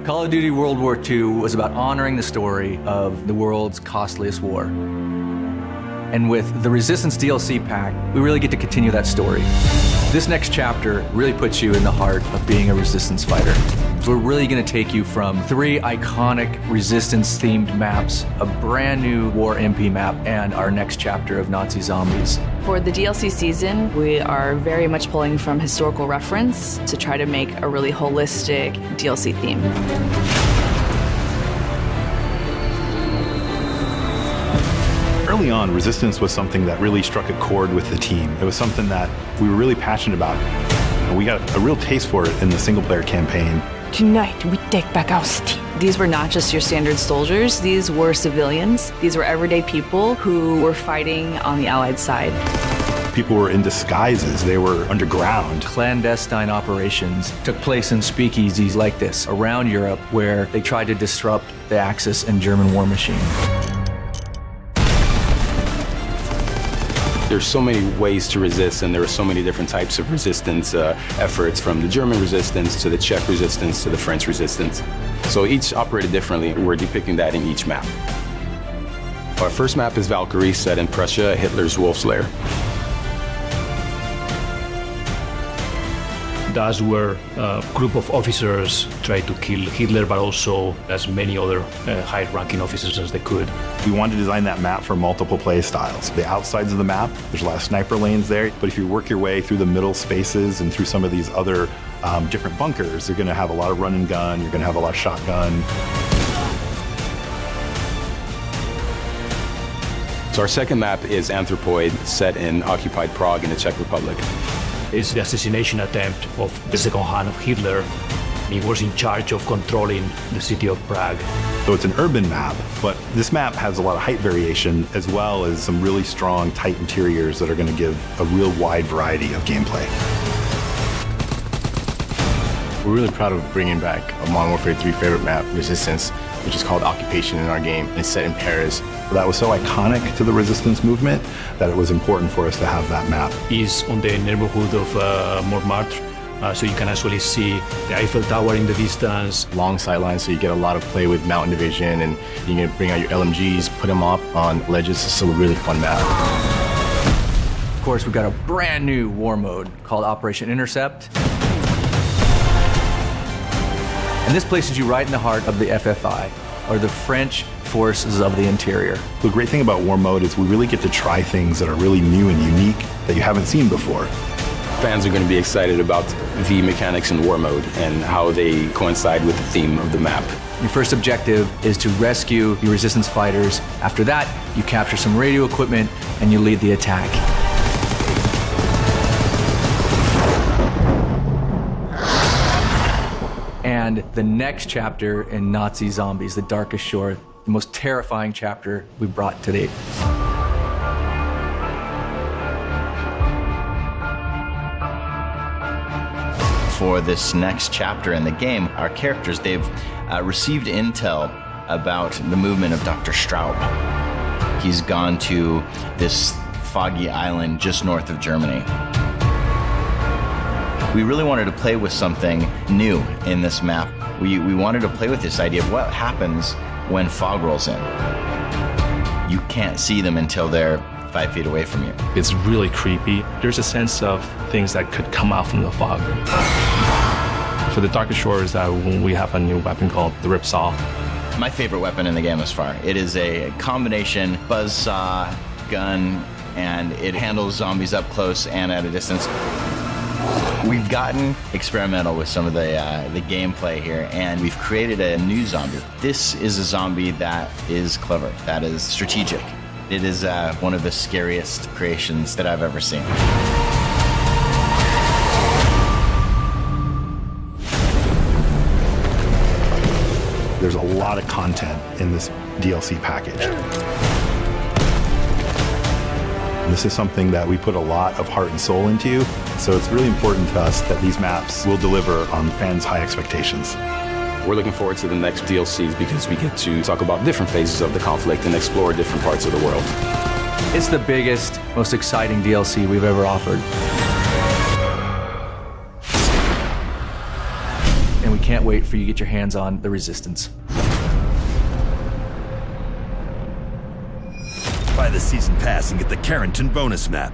Call of Duty World War II was about honoring the story of the world's costliest war. And with the Resistance DLC pack, we really get to continue that story. This next chapter really puts you in the heart of being a Resistance fighter. We're really going to take you from 3 iconic Resistance-themed maps, a brand new War MP map, and our next chapter of Nazi zombies. For the DLC season, we are very much pulling from historical reference to try to make a really holistic DLC theme. Early on, Resistance was something that really struck a chord with the team. It was something that we were really passionate about. And we got a real taste for it in the single-player campaign. Tonight, we take back our city. These were not just your standard soldiers, these were civilians. These were everyday people who were fighting on the Allied side. People were in disguises, they were underground. Clandestine operations took place in speakeasies like this around Europe where they tried to disrupt the Axis and German war machine. There's so many ways to resist, and there are so many different types of resistance efforts, from the German resistance to the Czech resistance to the French resistance. So each operated differently. We're depicting that in each map. Our first map is Valkyrie, set in Prussia, Hitler's Wolf's Lair. That's where a group of officers tried to kill Hitler, but also as many other high-ranking officers as they could. We wanted to design that map for multiple play styles. The outsides of the map, there's a lot of sniper lanes there, but if you work your way through the middle spaces and through some of these other different bunkers, you're going to have a lot of run and gun, you're going to have a lot of shotgun. So our second map is Anthropoid, set in occupied Prague in the Czech Republic. It's the assassination attempt of the second hand of Hitler. He was in charge of controlling the city of Prague. So it's an urban map, but this map has a lot of height variation as well as some really strong, tight interiors that are going to give a real wide variety of gameplay. We're really proud of bringing back a Modern Warfare 3 favorite map, Resistance, which is called Occupation in our game, and it's set in Paris. That was so iconic to the Resistance movement that it was important for us to have that map. It's on the neighborhood of Montmartre, so you can actually see the Eiffel Tower in the distance. Long sightlines, so you get a lot of play with mountain division, and you can bring out your LMGs, put them up on ledges. It's still a really fun map. Of course, we've got a brand new war mode called Operation Intercept. And this places you right in the heart of the FFI, or the French Forces of the Interior. The great thing about War Mode is we really get to try things that are really new and unique that you haven't seen before. Fans are going to be excited about the mechanics in War Mode and how they coincide with the theme of the map. Your first objective is to rescue your Resistance fighters. After that, you capture some radio equipment and you lead the attack. And the next chapter in Nazi Zombies, The Darkest Shore, the most terrifying chapter we've brought to date. For this next chapter in the game, our characters, they've received intel about the movement of Dr. Straub. He's gone to this foggy island just north of Germany. We really wanted to play with something new in this map. We wanted to play with this idea of what happens when fog rolls in. You can't see them until they're 5 feet away from you. It's really creepy. There's a sense of things that could come out from the fog. For the Darkest Shores, we have a new weapon called the Ripsaw. My favorite weapon in the game thus far. It is a combination buzzsaw, gun, and it handles zombies up close and at a distance. We've gotten experimental with some of the gameplay here, and we've created a new zombie. This is a zombie that is clever, that is strategic. It is one of the scariest creations that I've ever seen. There's a lot of content in this DLC package. And this is something that we put a lot of heart and soul into, so it's really important to us that these maps will deliver on fans' high expectations. We're looking forward to the next DLCs because we get to talk about different phases of the conflict and explore different parts of the world. It's the biggest, most exciting DLC we've ever offered. and we can't wait for you to get your hands on the Resistance. Buy the season pass and get the Carrington bonus map.